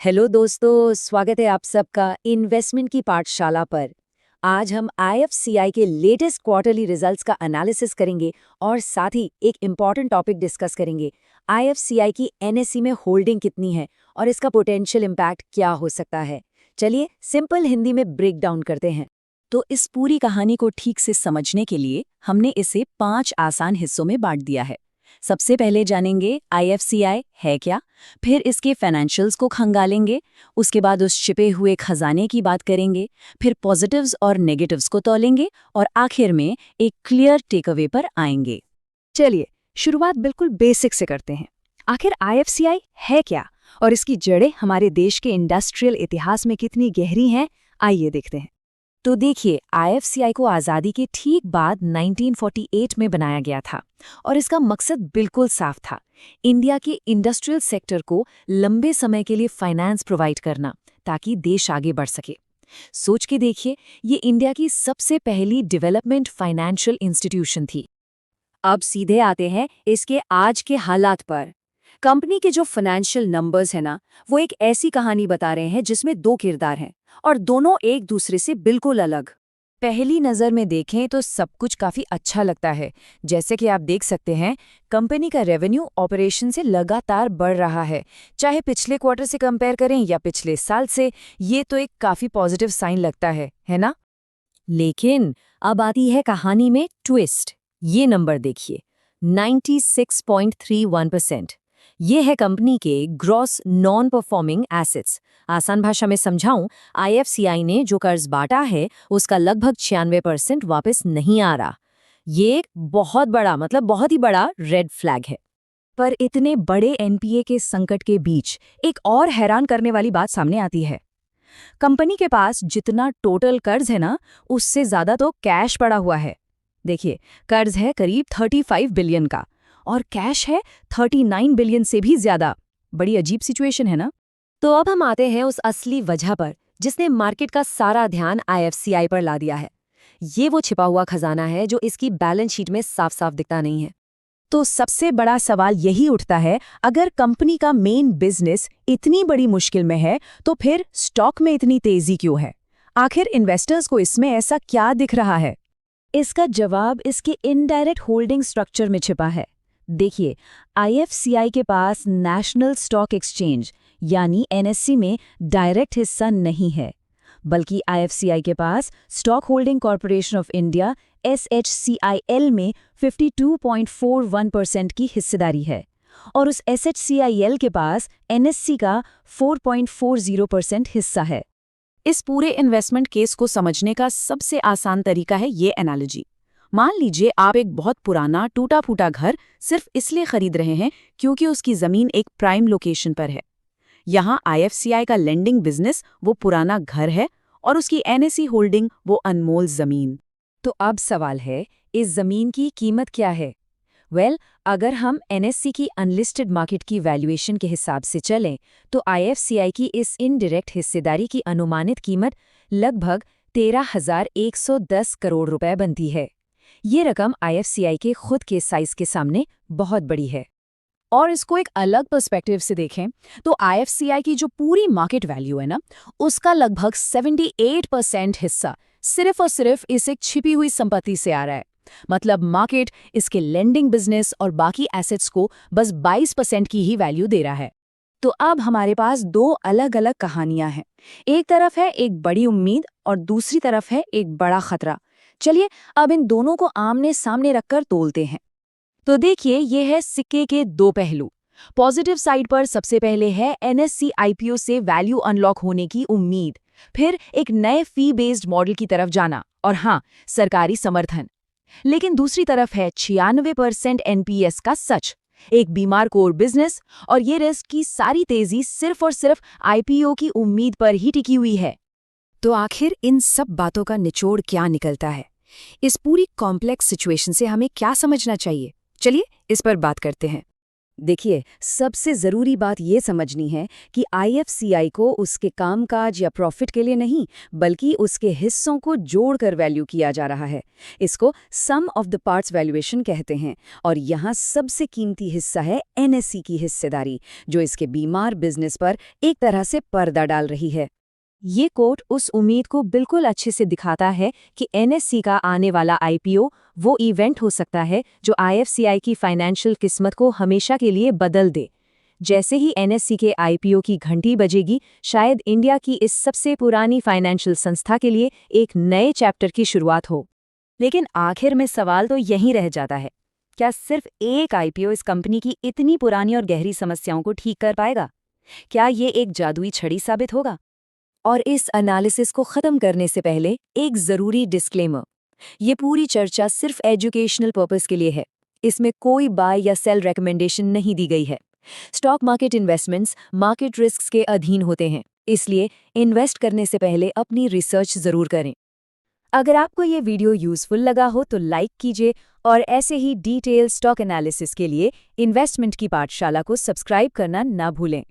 Hello दोस्तों, स्वागत है आप सबका इन्वेस्टमेंट की पाठशाला पर। आज हम आईएफसीआई के लेटेस्ट क्वार्टरली रिजल्ट्स का एनालिसिस करेंगे और साथ ही एक इम्पॉर्टेंट टॉपिक डिस्कस करेंगे। आईएफसीआई की एनएसई में होल्डिंग कितनी है और इसका पोटेंशियल इम्पैक्ट क्या हो सकता है। चलिए सिंपल हिंदी में ब्रेक डाउन करते हैं। तो इस पूरी कहानी को ठीक से समझने के लिए हमने इसे 5 आसान हिस्सों में बांट दिया है। सबसे पहले जानेंगे आईएफसीआई है क्या, फिर इसके फाइनेंशियल्स को खंगालेंगे, उसके बाद उस छिपे हुए खजाने की बात करेंगे, फिर पॉजिटिव्स और नेगेटिव्स को तौलेंगे और आखिर में एक क्लियर टेकअवे पर आएंगे। चलिए शुरुआत बिल्कुल बेसिक से करते हैं। आखिर आईएफसीआई है क्या और इसकी जड़ें हमारे देश के इंडस्ट्रियल इतिहास में कितनी गहरी हैं, आइए देखते हैं। तो देखिए, आईएफसीआई को आज़ादी के ठीक बाद 1948 में बनाया गया था और इसका मकसद बिल्कुल साफ था, इंडिया के इंडस्ट्रियल सेक्टर को लंबे समय के लिए फाइनेंस प्रोवाइड करना ताकि देश आगे बढ़ सके। सोच के देखिए, ये इंडिया की सबसे पहली डेवलपमेंट फाइनेंशियल इंस्टीट्यूशन थी। अब सीधे आते हैं इसके आज के हालात पर। कंपनी के जो फाइनेंशियल नंबर्स हैं ना, वो एक ऐसी कहानी बता रहे हैं जिसमें दो किरदार हैं और दोनों एक दूसरे से बिल्कुल अलग। पहली नज़र में देखें तो सब कुछ काफ़ी अच्छा लगता है। जैसे कि आप देख सकते हैं, कंपनी का रेवेन्यू ऑपरेशन से लगातार बढ़ रहा है, चाहे पिछले क्वार्टर से कंपेयर करें या पिछले साल से। ये तो एक काफ़ी पॉजिटिव साइन लगता है ना? लेकिन अब आती है कहानी में ट्विस्ट। ये नंबर देखिए, 96.31%। ये है कंपनी के ग्रॉस नॉन परफॉर्मिंग एसेट्स। आसान भाषा में समझाऊं, आईएफसीआई ने जो कर्ज बांटा है उसका लगभग 96% वापस नहीं आ रहा। ये एक बहुत बड़ा, मतलब बहुत ही बड़ा रेड फ्लैग है। पर इतने बड़े एनपीए के संकट के बीच एक और हैरान करने वाली बात सामने आती है। कंपनी के पास जितना टोटल कर्ज है ना, उससे ज्यादा तो कैश पड़ा हुआ है। देखिए, कर्ज है करीब 35 बिलियन का और कैश है 39 बिलियन से भी ज्यादा। बड़ी अजीब सिचुएशन है ना? तो अब हम आते हैं उस असली वजह पर जिसने मार्केट का सारा ध्यान आईएफसीआई पर ला दिया है। ये वो छिपा हुआ खजाना है जो इसकी बैलेंस शीट में साफ साफ दिखता नहीं है। तो सबसे बड़ा सवाल यही उठता है, अगर कंपनी का मेन बिजनेस इतनी बड़ी मुश्किल में है तो फिर स्टॉक में इतनी तेजी क्यों है? आखिर इन्वेस्टर्स को इसमें ऐसा क्या दिख रहा है? इसका जवाब इसके इनडायरेक्ट होल्डिंग स्ट्रक्चर में छिपा है। देखिए, आईएफसीआई के पास नेशनल स्टॉक एक्सचेंज यानी एनएससी में डायरेक्ट हिस्सा नहीं है, बल्कि आईएफसीआई के पास stock holding corporation of India SHCIL में 52.41% की हिस्सेदारी है और उस एसएचसीआईएल के पास एनएससी का 4.40% हिस्सा है। इस पूरे इन्वेस्टमेंट केस को समझने का सबसे आसान तरीका है ये एनालॉजी। मान लीजिए आप एक बहुत पुराना टूटा फूटा घर सिर्फ इसलिए खरीद रहे हैं क्योंकि उसकी जमीन एक प्राइम लोकेशन पर है। यहाँ आईएफसीआई का लेंडिंग बिजनेस वो पुराना घर है और उसकी एनएसई होल्डिंग वो अनमोल जमीन। तो अब सवाल है, इस जमीन की कीमत क्या है? अगर हम एनएससी की अनलिस्टेड मार्केट की वैल्यूएशन के हिसाब से चलें तो आईएफसीआई की इस इनडायरेक्ट हिस्सेदारी की अनुमानित कीमत लगभग 13,110 करोड़ रुपए बनती है। ये रकम आईएफसीआई के खुद के साइज के सामने बहुत बड़ी है। और इसको एक अलग पर्सपेक्टिव से देखें तो आईएफसीआई की जो पूरी मार्केट वैल्यू है ना, उसका लगभग 78% हिस्सा सिर्फ और सिर्फ इस एक छिपी हुई संपत्ति से आ रहा है। मतलब मार्केट इसके लेंडिंग बिजनेस और बाकी एसेट्स को बस 22% की ही वैल्यू दे रहा है। तो अब हमारे पास दो अलग अलग कहानियां हैं। एक तरफ है एक बड़ी उम्मीद और दूसरी तरफ है एक बड़ा खतरा। चलिए अब इन दोनों को आमने सामने रखकर तोलते हैं। तो देखिए, ये है सिक्के के दो पहलू। पॉजिटिव साइड पर सबसे पहले है एनएससी आईपीओ से वैल्यू अनलॉक होने की उम्मीद, फिर एक नए फी बेस्ड मॉडल की तरफ जाना और हाँ, सरकारी समर्थन। लेकिन दूसरी तरफ है 96% एनपीएस का सच, एक बीमार कोर बिजनेस और ये रिस्क की सारी तेजी सिर्फ और सिर्फ आईपीओ की उम्मीद पर ही टिकी हुई है। तो आखिर इन सब बातों का निचोड़ क्या निकलता है? इस पूरी कॉम्प्लेक्स सिचुएशन से हमें क्या समझना चाहिए? चलिए इस पर बात करते हैं। देखिए, सबसे ज़रूरी बात ये समझनी है कि आईएफसीआई को उसके कामकाज या प्रॉफिट के लिए नहीं, बल्कि उसके हिस्सों को जोड़कर वैल्यू किया जा रहा है। इसको सम ऑफ द पार्ट्स वैल्यूएशन कहते हैं, और यहाँ सबसे कीमती हिस्सा है एनएससी की हिस्सेदारी, जो इसके बीमार बिजनेस पर एक तरह से पर्दा डाल रही है। ये कोट उस उम्मीद को बिल्कुल अच्छे से दिखाता है कि एनएससी का आने वाला आईपीओ वो इवेंट हो सकता है जो आईएफसीआई की फाइनेंशियल किस्मत को हमेशा के लिए बदल दे। जैसे ही एनएससी के आईपीओ की घंटी बजेगी, शायद इंडिया की इस सबसे पुरानी फाइनेंशियल संस्था के लिए एक नए चैप्टर की शुरुआत हो। लेकिन आखिर में सवाल तो यहीं रह जाता है, क्या सिर्फ एक आईपीओ इस कंपनी की इतनी पुरानी और गहरी समस्याओं को ठीक कर पाएगा? क्या ये एक जादुई छड़ी साबित होगा? और इस एनालिसिस को ख़त्म करने से पहले एक ज़रूरी डिस्क्लेमर। ये पूरी चर्चा सिर्फ एजुकेशनल पर्पस के लिए है। इसमें कोई बाय या सेल रिकमेंडेशन नहीं दी गई है। Stock market investments market risks के अधीन होते हैं, इसलिए इन्वेस्ट करने से पहले अपनी रिसर्च ज़रूर करें। अगर आपको ये वीडियो यूज़फुल लगा हो तो लाइक कीजिए, और ऐसे ही डिटेल स्टॉक एनालिसिस के लिए इन्वेस्टमेंट की पाठशाला को सब्सक्राइब करना ना भूलें।